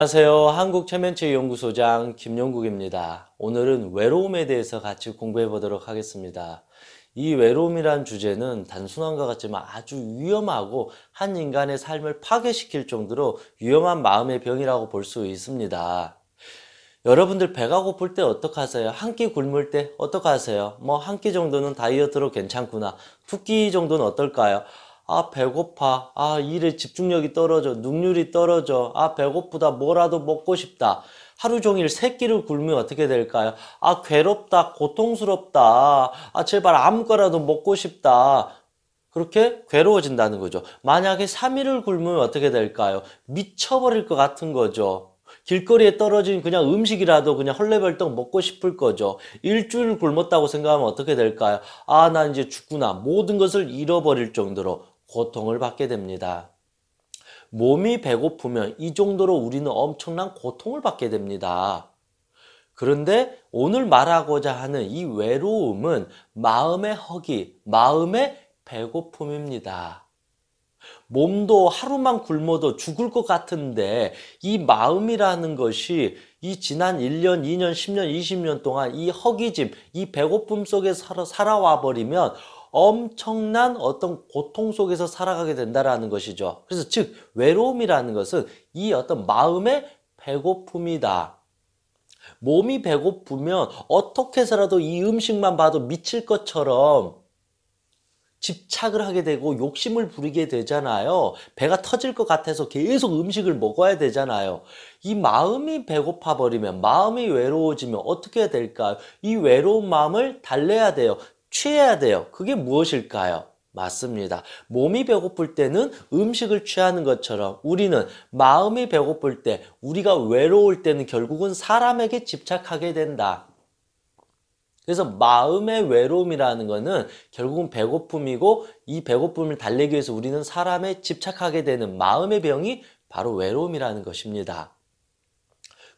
안녕하세요. 한국최면체연구소장 김용국입니다. 오늘은 외로움에 대해서 같이 공부해 보도록 하겠습니다. 이 외로움이란 주제는 단순한 것 같지만 아주 위험하고 한 인간의 삶을 파괴시킬 정도로 위험한 마음의 병이라고 볼 수 있습니다. 여러분들 배가 고플 때 어떡하세요? 한 끼 굶을 때 어떡하세요? 뭐 한 끼 정도는 다이어트로 괜찮구나. 두 끼 정도는 어떨까요? 아, 배고파. 아, 일에 집중력이 떨어져. 능률이 떨어져. 아, 배고프다. 뭐라도 먹고 싶다. 하루 종일 세 끼를 굶으면 어떻게 될까요? 아, 괴롭다. 고통스럽다. 아, 제발 아무거라도 먹고 싶다. 그렇게 괴로워진다는 거죠. 만약에 3일을 굶으면 어떻게 될까요? 미쳐버릴 것 같은 거죠. 길거리에 떨어진 그냥 음식이라도 그냥 헐레벌떡 먹고 싶을 거죠. 일주일 굶었다고 생각하면 어떻게 될까요? 아, 나 이제 죽구나. 모든 것을 잃어버릴 정도로 고통을 받게 됩니다. 몸이 배고프면 이 정도로 우리는 엄청난 고통을 받게 됩니다. 그런데 오늘 말하고자 하는 이 외로움은 마음의 허기, 마음의 배고픔입니다. 몸도 하루만 굶어도 죽을 것 같은데 이 마음이라는 것이 이 지난 1년, 2년, 10년, 20년 동안 이 허기짐, 이 배고픔 속에 살아와 버리면 엄청난 어떤 고통 속에서 살아가게 된다라는 것이죠. 그래서 즉 외로움이라는 것은 이 어떤 마음의 배고픔이다. 몸이 배고프면 어떻게 해서라도 이 음식만 봐도 미칠 것처럼 집착을 하게 되고 욕심을 부리게 되잖아요. 배가 터질 것 같아서 계속 음식을 먹어야 되잖아요. 이 마음이 배고파 버리면, 마음이 외로워지면 어떻게 될까요? 이 외로운 마음을 달래야 돼요. 취해야 돼요. 그게 무엇일까요? 맞습니다. 몸이 배고플 때는 음식을 취하는 것처럼 우리는 마음이 배고플 때, 우리가 외로울 때는 결국은 사람에게 집착하게 된다. 그래서 마음의 외로움이라는 것은 결국은 배고픔이고 이 배고픔을 달래기 위해서 우리는 사람에 집착하게 되는 마음의 병이 바로 외로움이라는 것입니다.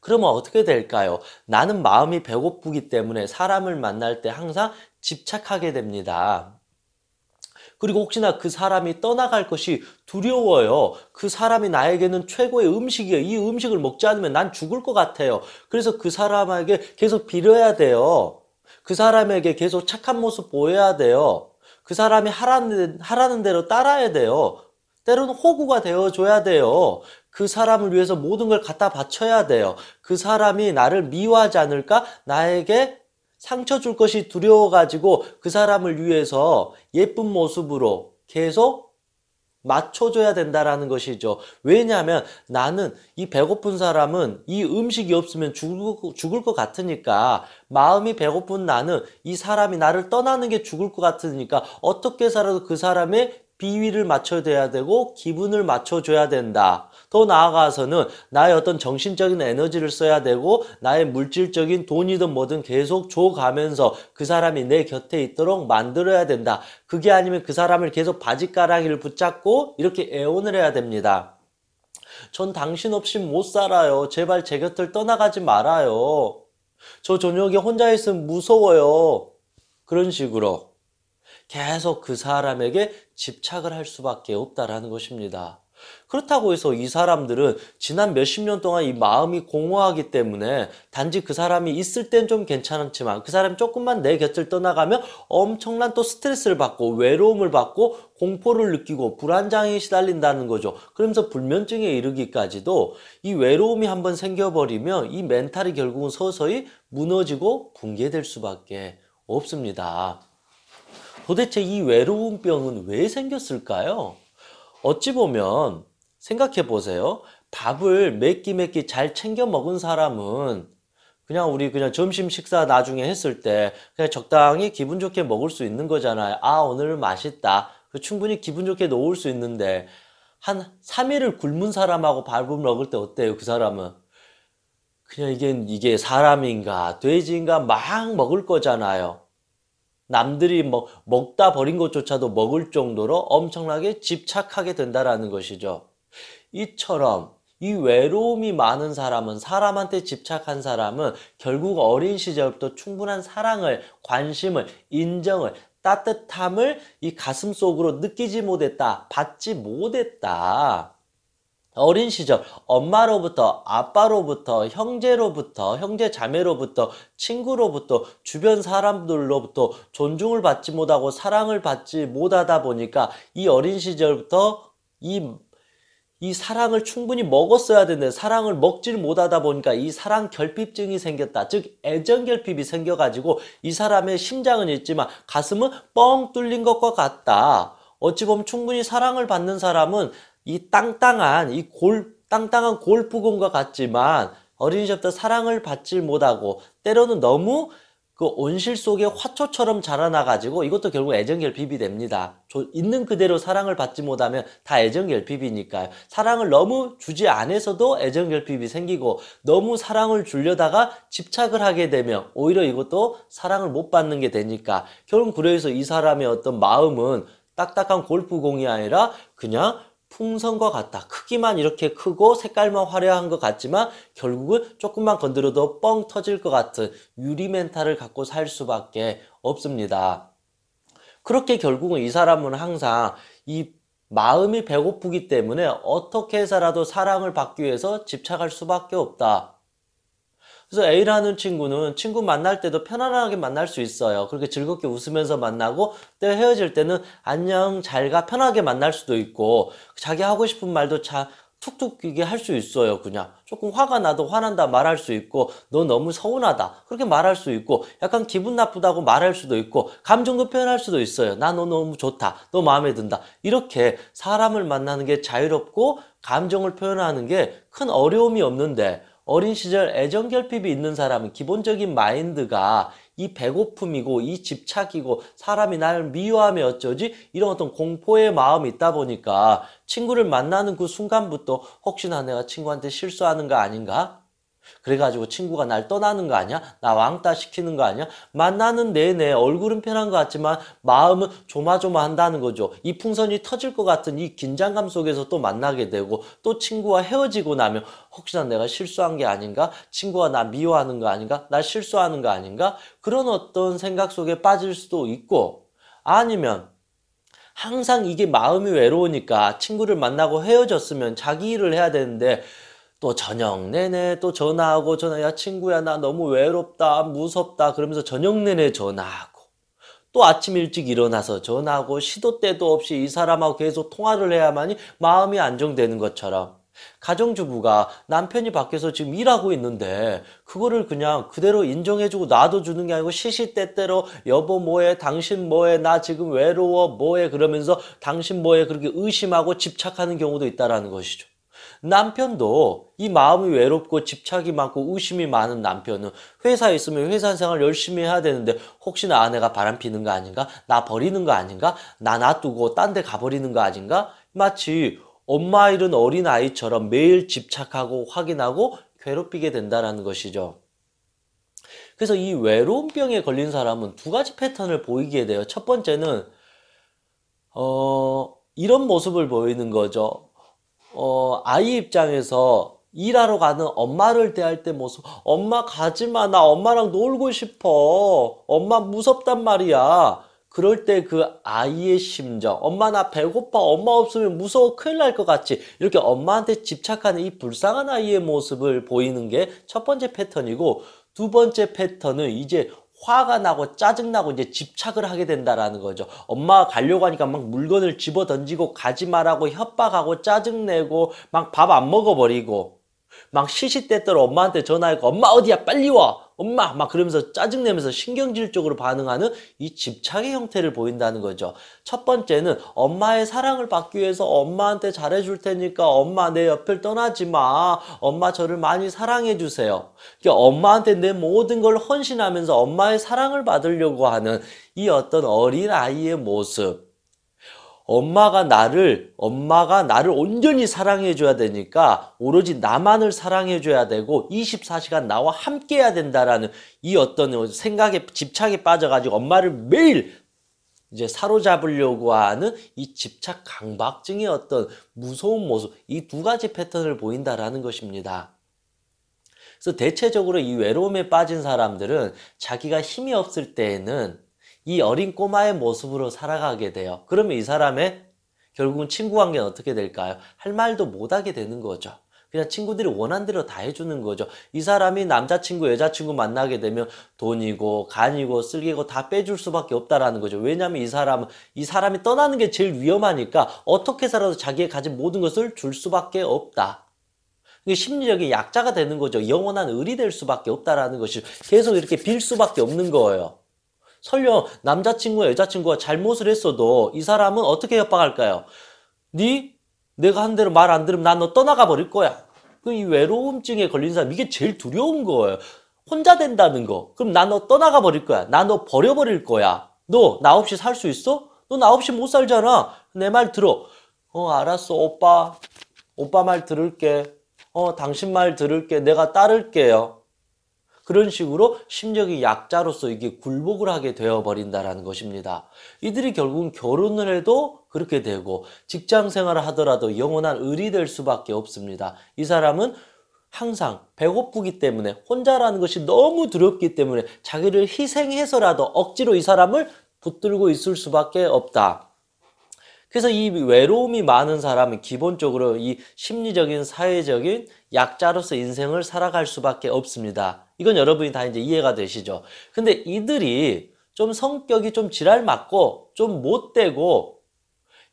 그러면 어떻게 될까요? 나는 마음이 배고프기 때문에 사람을 만날 때 항상 집착하게 됩니다. 그리고 혹시나 그 사람이 떠나갈 것이 두려워요. 그 사람이 나에게는 최고의 음식이에요. 이 음식을 먹지 않으면 난 죽을 것 같아요. 그래서 그 사람에게 계속 빌어야 돼요. 그 사람에게 계속 착한 모습 보여야 돼요. 그 사람이 하라는 대로 따라야 돼요. 때로는 호구가 되어줘야 돼요. 그 사람을 위해서 모든 걸 갖다 바쳐야 돼요. 그 사람이 나를 미워하지 않을까? 나에게 상처 줄 것이 두려워가지고 그 사람을 위해서 예쁜 모습으로 계속 맞춰줘야 된다라는 것이죠. 왜냐하면 나는 이 배고픈 사람은 이 음식이 없으면 죽을 것 같으니까 마음이 배고픈 나는 이 사람이 나를 떠나는 게 죽을 것 같으니까 어떻게 해서라도 그 사람의 비위를 맞춰줘야 되고 기분을 맞춰줘야 된다. 더 나아가서는 나의 어떤 정신적인 에너지를 써야 되고 나의 물질적인 돈이든 뭐든 계속 줘가면서 그 사람이 내 곁에 있도록 만들어야 된다. 그게 아니면 그 사람을 계속 바지가랑이를 붙잡고 이렇게 애원을 해야 됩니다. 전 당신 없이 못 살아요. 제발 제 곁을 떠나가지 말아요. 저 저녁에 혼자 있으면 무서워요. 그런 식으로 계속 그 사람에게 집착을 할 수밖에 없다라는 것입니다. 그렇다고 해서 이 사람들은 지난 몇십 년 동안 이 마음이 공허하기 때문에 단지 그 사람이 있을 땐 좀 괜찮지만 그 사람이 조금만 내 곁을 떠나가면 엄청난 또 스트레스를 받고 외로움을 받고 공포를 느끼고 불안장애에 시달린다는 거죠. 그러면서 불면증에 이르기까지도 이 외로움이 한번 생겨버리면 이 멘탈이 결국은 서서히 무너지고 붕괴될 수밖에 없습니다. 도대체 이 외로움병은 왜 생겼을까요? 어찌 보면 생각해 보세요. 밥을 몇 끼 잘 챙겨 먹은 사람은 우리 점심 식사 나중에 했을 때 그냥 적당히 기분 좋게 먹을 수 있는 거잖아요. 아, 오늘 맛있다. 충분히 기분 좋게 놓을 수 있는데 한 3일을 굶은 사람하고 밥을 먹을 때 어때요? 그 사람은 그냥 이게 사람인가 돼지인가 막 먹을 거잖아요. 남들이 먹다 버린 것조차도 먹을 정도로 엄청나게 집착하게 된다라는 것이죠. 이처럼 이 외로움이 많은 사람은 사람한테 집착한 사람은 결국 어린 시절부터 충분한 사랑을, 관심을, 인정을, 따뜻함을 이 가슴 속으로 느끼지 못했다, 받지 못했다. 어린 시절 엄마로부터, 아빠로부터, 형제로부터, 형제 자매로부터, 친구로부터, 주변 사람들로부터 존중을 받지 못하고 사랑을 받지 못하다 보니까 이 어린 시절부터 이 사랑을 충분히 먹었어야 되는데 사랑을 먹질 못하다 보니까 이 사랑 결핍증이 생겼다. 즉 애정 결핍이 생겨가지고 이 사람의 심장은 있지만 가슴은 뻥 뚫린 것과 같다. 어찌 보면 충분히 사랑을 받는 사람은 이 땅땅한 골프공과 같지만 어린 시절부터 사랑을 받질 못하고 때로는 너무 그 온실 속의 화초처럼 자라나가지고 이것도 결국 애정결핍이 됩니다. 있는 그대로 사랑을 받지 못하면 다 애정결핍이니까요. 사랑을 너무 주지 않아서도 애정결핍이 생기고 너무 사랑을 주려다가 집착을 하게 되면 오히려 이것도 사랑을 못 받는 게 되니까 결국 그래서 이 사람의 어떤 마음은 딱딱한 골프공이 아니라 그냥 풍선과 같다. 크기만 이렇게 크고 색깔만 화려한 것 같지만 결국은 조금만 건드려도 뻥 터질 것 같은 유리 멘탈을 갖고 살 수밖에 없습니다. 그렇게 결국은 이 사람은 항상 이 마음이 배고프기 때문에 어떻게 해서라도 사랑을 받기 위해서 집착할 수밖에 없다. 그래서 A라는 친구는 친구 만날 때도 편안하게 만날 수 있어요. 그렇게 즐겁게 웃으면서 만나고 또 헤어질 때는 안녕 잘 가 편하게 만날 수도 있고 자기 하고 싶은 말도 툭툭 이게 할 수 있어요. 그냥 조금 화가 나도 화난다 말할 수 있고 너 너무 서운하다 그렇게 말할 수 있고 약간 기분 나쁘다고 말할 수도 있고 감정도 표현할 수도 있어요. 나 너 너무 좋다 너 마음에 든다 이렇게 사람을 만나는 게 자유롭고 감정을 표현하는 게 큰 어려움이 없는데 어린 시절 애정결핍이 있는 사람은 기본적인 마인드가 이 배고픔이고 이 집착이고 사람이 나를 미워하면 어쩌지? 이런 어떤 공포의 마음이 있다 보니까 친구를 만나는 그 순간부터 혹시나 내가 친구한테 실수하는 거 아닌가? 그래가지고 친구가 날 떠나는 거 아니야? 나 왕따 시키는 거 아니야? 만나는 내내 얼굴은 편한 것 같지만 마음은 조마조마한다는 거죠. 이 풍선이 터질 것 같은 이 긴장감 속에서 또 만나게 되고 또 친구와 헤어지고 나면 혹시나 내가 실수한 게 아닌가? 친구가 나 미워하는 거 아닌가? 나 실수하는 거 아닌가? 그런 어떤 생각 속에 빠질 수도 있고 아니면 항상 이게 마음이 외로우니까 친구를 만나고 헤어졌으면 자기 일을 해야 되는데 또 저녁 내내 또 전화하고 야 친구야 나 너무 외롭다 무섭다 그러면서 저녁 내내 전화하고 또 아침 일찍 일어나서 전화하고 시도 때도 없이 이 사람하고 계속 통화를 해야만이 마음이 안정되는 것처럼 가정주부가 남편이 밖에서 지금 일하고 있는데 그거를 그냥 그대로 인정해주고 놔둬주는 게 아니고 시시때때로 여보 뭐해 당신 뭐해 나 지금 외로워 뭐해 그러면서 당신 뭐해 그렇게 의심하고 집착하는 경우도 있다라는 것이죠. 남편도 이 마음이 외롭고 집착이 많고 의심이 많은 남편은 회사에 있으면 회사 생활 열심히 해야 되는데 혹시나 아내가 바람피는 거 아닌가? 나 버리는 거 아닌가? 나 놔두고 딴 데 가버리는 거 아닌가? 마치 엄마 잃은 어린아이처럼 매일 집착하고 확인하고 괴롭히게 된다는 것이죠. 그래서 이 외로움병에 걸린 사람은 두 가지 패턴을 보이게 돼요. 첫 번째는 이런 모습을 보이는 거죠. 아이 입장에서 일하러 가는 엄마를 대할 때 모습 엄마 가지마 나 엄마랑 놀고 싶어 엄마 무섭단 말이야 그럴 때 그 아이의 심정 엄마 나 배고파 엄마 없으면 무서워 큰일 날 것 같지 이렇게 엄마한테 집착하는 이 불쌍한 아이의 모습을 보이는 게 첫 번째 패턴이고 두 번째 패턴은 이제 화가 나고 짜증나고 이제 집착을 하게 된다라는 거죠. 엄마가 가려고 하니까 막 물건을 집어 던지고 가지 말라고 협박하고 짜증내고 막 밥 안 먹어버리고 막 시시때때로 엄마한테 전화하고 엄마 어디야 빨리 와 엄마 막 그러면서 짜증내면서 신경질적으로 반응하는 이 집착의 형태를 보인다는 거죠. 첫 번째는 엄마의 사랑을 받기 위해서 엄마한테 잘해줄 테니까 엄마 내 옆을 떠나지 마 엄마 저를 많이 사랑해 주세요. 그러니까 엄마한테 내 모든 걸 헌신하면서 엄마의 사랑을 받으려고 하는 이 어떤 어린아이의 모습 엄마가 나를 온전히 사랑해 줘야 되니까 오로지 나만을 사랑해 줘야 되고 24시간 나와 함께 해야 된다라는 이 어떤 생각에 집착에 빠져가지고 엄마를 매일 이제 사로잡으려고 하는 이 집착 강박증의 어떤 무서운 모습 이 두 가지 패턴을 보인다라는 것입니다. 그래서 대체적으로 이 외로움에 빠진 사람들은 자기가 힘이 없을 때에는 이 어린 꼬마의 모습으로 살아가게 돼요. 그러면 이 사람의 결국은 친구 관계는 어떻게 될까요? 할 말도 못하게 되는 거죠. 그냥 친구들이 원한 대로 다 해주는 거죠. 이 사람이 남자친구, 여자친구 만나게 되면 돈이고 간이고 쓸개고 다 빼줄 수밖에 없다라는 거죠. 왜냐하면 이 사람이 떠나는 게 제일 위험하니까 어떻게 살아도 자기의 가진 모든 것을 줄 수밖에 없다. 이게 심리적인 약자가 되는 거죠. 영원한 을이 될 수밖에 없다라는 것이 계속 이렇게 빌 수밖에 없는 거예요. 설령 남자친구와 여자친구가 잘못을 했어도 이 사람은 어떻게 협박할까요? 내가 한 대로 말 안 들으면 난 너 떠나가 버릴 거야. 이 외로움증에 걸린 사람 이게 제일 두려운 거예요. 혼자 된다는 거. 그럼 난 너 떠나가 버릴 거야. 나 너 버려버릴 거야. 너 나 없이 살 수 있어? 너 나 없이 못 살잖아. 내 말 들어. 알았어 오빠. 오빠 말 들을게. 당신 말 들을게. 내가 따를게요. 그런 식으로 심적인 약자로서 이게 굴복을 하게 되어버린다라는 것입니다. 이들이 결국은 결혼을 해도 그렇게 되고 직장 생활을 하더라도 영원한 을이 될 수밖에 없습니다. 이 사람은 항상 배고프기 때문에 혼자라는 것이 너무 두렵기 때문에 자기를 희생해서라도 억지로 이 사람을 붙들고 있을 수밖에 없다. 그래서 이 외로움이 많은 사람은 기본적으로 이 심리적인 사회적인 약자로서 인생을 살아갈 수밖에 없습니다. 이건 여러분이 다 이제 이해가 되시죠? 근데 이들이 좀 성격이 좀 지랄 맞고 좀 못되고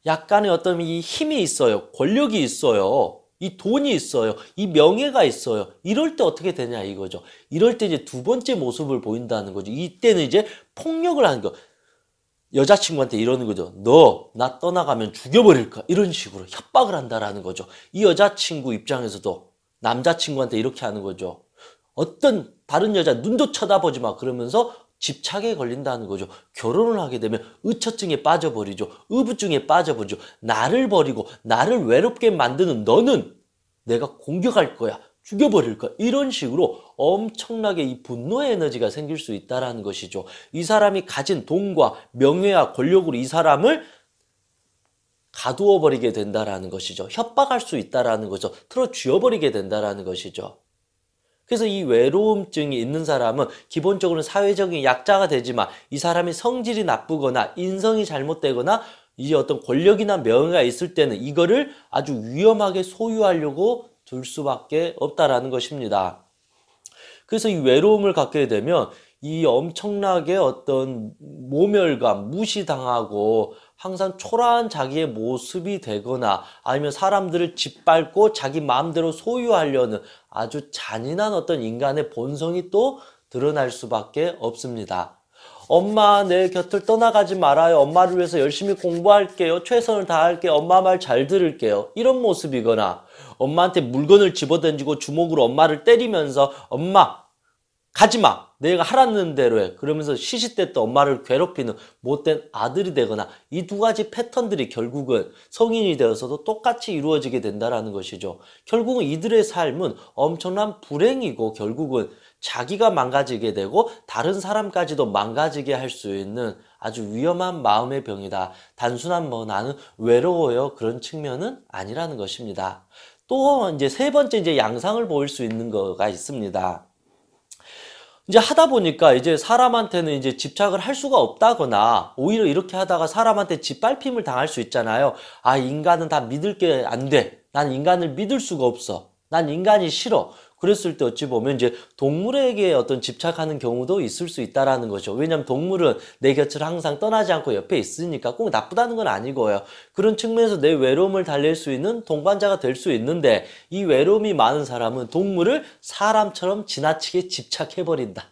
약간의 어떤 이 힘이 있어요. 권력이 있어요. 이 돈이 있어요. 이 명예가 있어요. 이럴 때 어떻게 되냐 이거죠. 이럴 때 이제 두 번째 모습을 보인다는 거죠. 이때는 이제 폭력을 하는 거. 여자친구한테 이러는 거죠. 너 나 떠나가면 죽여버릴 거야. 이런 식으로 협박을 한다라는 거죠. 이 여자친구 입장에서도 남자친구한테 이렇게 하는 거죠. 어떤 다른 여자 눈도 쳐다보지 마 그러면서 집착에 걸린다는 거죠. 결혼을 하게 되면 의처증에 빠져버리죠. 의부증에 빠져버리죠. 나를 버리고 나를 외롭게 만드는 너는 내가 공격할 거야. 죽여버릴 거야. 이런 식으로 엄청나게 이 분노의 에너지가 생길 수 있다는 것이죠. 이 사람이 가진 돈과 명예와 권력으로 이 사람을 가두어 버리게 된다는 것이죠. 협박할 수 있다는 거죠. 틀어 쥐어버리게 된다는 것이죠. 그래서 이 외로움증이 있는 사람은 기본적으로 사회적인 약자가 되지만 이 사람이 성질이 나쁘거나 인성이 잘못되거나 이 어떤 권력이나 명예가 있을 때는 이거를 아주 위험하게 소유하려고 둘 수밖에 없다라는 것입니다. 그래서 이 외로움을 갖게 되면 이 엄청나게 어떤 모멸감, 무시당하고 항상 초라한 자기의 모습이 되거나 아니면 사람들을 짓밟고 자기 마음대로 소유하려는 아주 잔인한 어떤 인간의 본성이 또 드러날 수밖에 없습니다. 엄마 내 곁을 떠나가지 말아요. 엄마를 위해서 열심히 공부할게요. 최선을 다할게요. 엄마 말 잘 들을게요. 이런 모습이거나 엄마한테 물건을 집어던지고 주먹으로 엄마를 때리면서 엄마 가지마 내가 하라는 대로 해 그러면서 시시때때 엄마를 괴롭히는 못된 아들이 되거나 이 두 가지 패턴들이 결국은 성인이 되어서도 똑같이 이루어지게 된다는 것이죠. 결국은 이들의 삶은 엄청난 불행이고 결국은 자기가 망가지게 되고 다른 사람까지도 망가지게 할 수 있는 아주 위험한 마음의 병이다. 단순한 나는 외로워요 그런 측면은 아니라는 것입니다. 또 이제 세 번째 이제 양상을 보일 수 있는 거가 있습니다. 이제 하다 보니까 이제 사람한테는 이제 집착을 할 수가 없다거나 오히려 이렇게 하다가 사람한테 짓밟힘을 당할 수 있잖아요. 인간은 다 믿을 게 안 돼. 난 인간을 믿을 수가 없어. 난 인간이 싫어. 그랬을 때 어찌 보면 이제 동물에게 어떤 집착하는 경우도 있을 수 있다라는 거죠. 왜냐하면 동물은 내 곁을 항상 떠나지 않고 옆에 있으니까 꼭 나쁘다는 건 아니고요. 그런 측면에서 내 외로움을 달랠 수 있는 동반자가 될 수 있는데 이 외로움이 많은 사람은 동물을 사람처럼 지나치게 집착해버린다.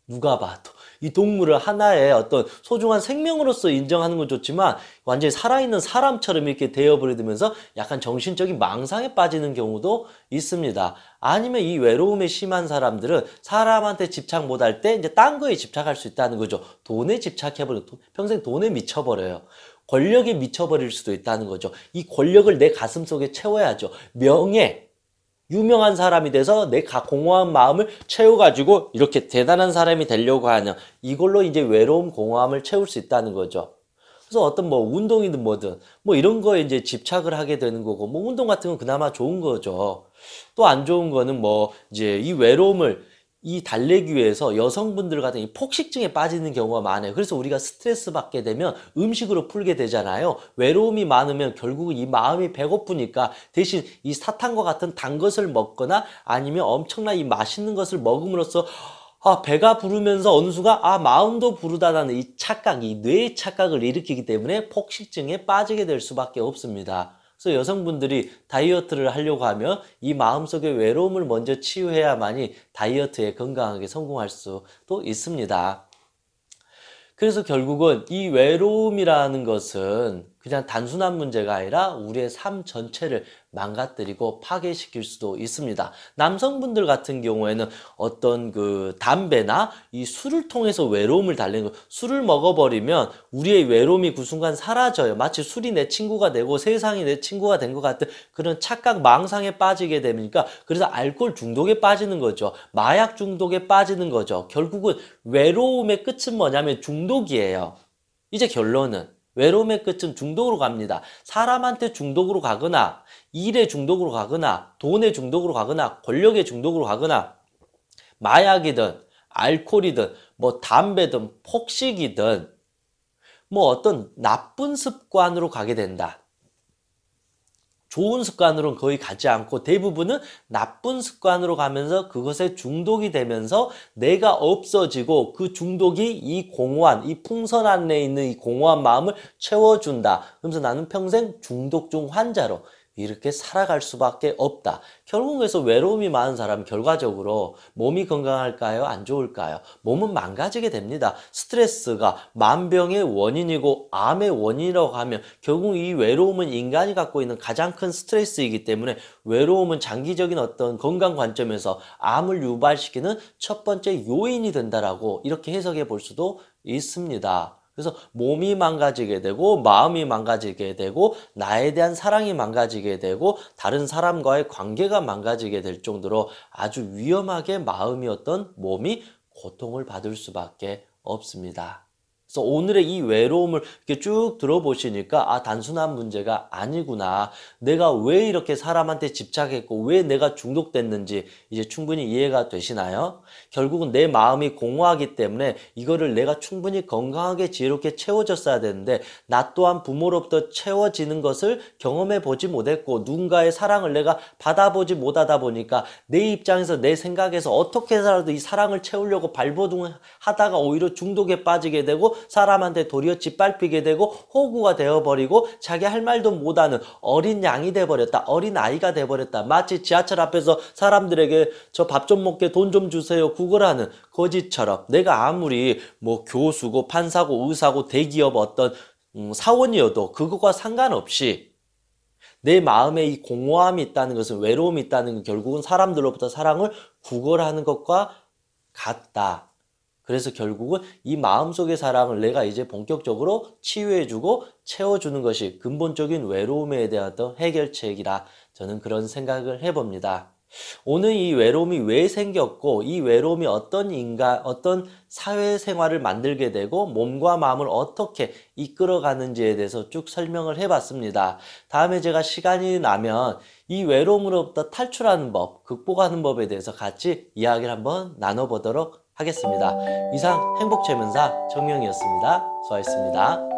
누가 봐도. 이 동물을 하나의 어떤 소중한 생명으로서 인정하는 건 좋지만 완전히 살아있는 사람처럼 이렇게 되어버리면서 약간 정신적인 망상에 빠지는 경우도 있습니다. 아니면 이 외로움에 심한 사람들은 사람한테 집착 못할 때 이제 딴 거에 집착할 수 있다는 거죠. 돈에 집착해버리고 평생 돈에 미쳐버려요. 권력에 미쳐버릴 수도 있다는 거죠. 이 권력을 내 가슴 속에 채워야죠. 명예. 유명한 사람이 돼서 내 공허한 마음을 채워가지고 이렇게 대단한 사람이 되려고 하는 이걸로 이제 외로움 공허함을 채울 수 있다는 거죠. 그래서 어떤 운동이든 뭐든 이런 거에 이제 집착을 하게 되는 거고 운동 같은 건 그나마 좋은 거죠. 또 안 좋은 거는 이제 이 외로움을 이 달래기 위해서 여성분들 같은 이 폭식증에 빠지는 경우가 많아요. 그래서 우리가 스트레스 받게 되면 음식으로 풀게 되잖아요. 외로움이 많으면 결국은 이 마음이 배고프니까 대신 이 사탕과 같은 단 것을 먹거나 아니면 엄청난 이 맛있는 것을 먹음으로써 배가 부르면서 어느 순간 마음도 부르다라는 이 착각, 이 뇌의 착각을 일으키기 때문에 폭식증에 빠지게 될 수밖에 없습니다. 그래서 여성분들이 다이어트를 하려고 하면 이 마음속의 외로움을 먼저 치유해야만이 다이어트에 건강하게 성공할 수도 있습니다. 그래서 결국은 이 외로움이라는 것은 그냥 단순한 문제가 아니라 우리의 삶 전체를 망가뜨리고 파괴시킬 수도 있습니다. 남성분들 같은 경우에는 어떤 그 담배나 이 술을 통해서 외로움을 달래는 거, 술을 먹어버리면 우리의 외로움이 그 순간 사라져요. 마치 술이 내 친구가 되고 세상이 내 친구가 된 것 같은 그런 착각 망상에 빠지게 되니까 그래서 알코올 중독에 빠지는 거죠. 마약 중독에 빠지는 거죠. 결국은 외로움의 끝은 뭐냐면 중독이에요. 이제 결론은 외로움의 끝은 중독으로 갑니다. 사람한테 중독으로 가거나 일의 중독으로 가거나 돈의 중독으로 가거나 권력의 중독으로 가거나 마약이든 알코올이든 뭐 담배든 폭식이든 뭐 어떤 나쁜 습관으로 가게 된다. 좋은 습관으로는 거의 가지 않고 대부분은 나쁜 습관으로 가면서 그것에 중독이 되면서 내가 없어지고 그 중독이 이 공허한, 이 풍선 안에 있는 이 공허한 마음을 채워준다. 그러면서 나는 평생 중독중 환자로 이렇게 살아갈 수밖에 없다. 결국 그래서 외로움이 많은 사람은 결과적으로 몸이 건강할까요? 안 좋을까요? 몸은 망가지게 됩니다. 스트레스가 만병의 원인이고 암의 원인이라고 하면 결국 이 외로움은 인간이 갖고 있는 가장 큰 스트레스이기 때문에 외로움은 장기적인 어떤 건강 관점에서 암을 유발시키는 첫 번째 요인이 된다라고 이렇게 해석해 볼 수도 있습니다. 그래서 몸이 망가지게 되고 마음이 망가지게 되고 나에 대한 사랑이 망가지게 되고 다른 사람과의 관계가 망가지게 될 정도로 아주 위험하게 마음이었던 몸이 고통을 받을 수밖에 없습니다. 그래서 오늘의 이 외로움을 이렇게 쭉 들어보시니까 단순한 문제가 아니구나. 내가 왜 이렇게 사람한테 집착했고 왜 내가 중독됐는지 이제 충분히 이해가 되시나요? 결국은 내 마음이 공허하기 때문에 이거를 내가 충분히 건강하게 지혜롭게 채워졌어야 되는데 나 또한 부모로부터 채워지는 것을 경험해 보지 못했고 누군가의 사랑을 내가 받아보지 못하다 보니까 내 입장에서 내 생각에서 어떻게 해서라도 이 사랑을 채우려고 발버둥하다가 오히려 중독에 빠지게 되고 사람한테 도리어 짓밟히게 되고 호구가 되어버리고 자기 할 말도 못하는 어린 양이 돼버렸다. 어린 아이가 돼버렸다. 마치 지하철 앞에서 사람들에게 저 밥 좀 먹게 돈 좀 주세요 구걸하는 거지처럼 내가 아무리 뭐 교수고 판사고 의사고 대기업 어떤 사원이어도 그것과 상관없이 내 마음에 이 공허함이 있다는 것은 외로움이 있다는 건 결국은 사람들로부터 사랑을 구걸하는 것과 같다. 그래서 결국은 이 마음속의 사랑을 내가 이제 본격적으로 치유해주고 채워주는 것이 근본적인 외로움에 대한 어떤 해결책이라 저는 그런 생각을 해봅니다. 오늘 이 외로움이 왜 생겼고 이 외로움이 어떤 사회생활을 만들게 되고 몸과 마음을 어떻게 이끌어가는지에 대해서 쭉 설명을 해봤습니다. 다음에 제가 시간이 나면 이 외로움으로부터 탈출하는 법, 극복하는 법에 대해서 같이 이야기를 한번 나눠보도록 하겠습니다. 이상 행복최면사 정명이었습니다. 수고하셨습니다.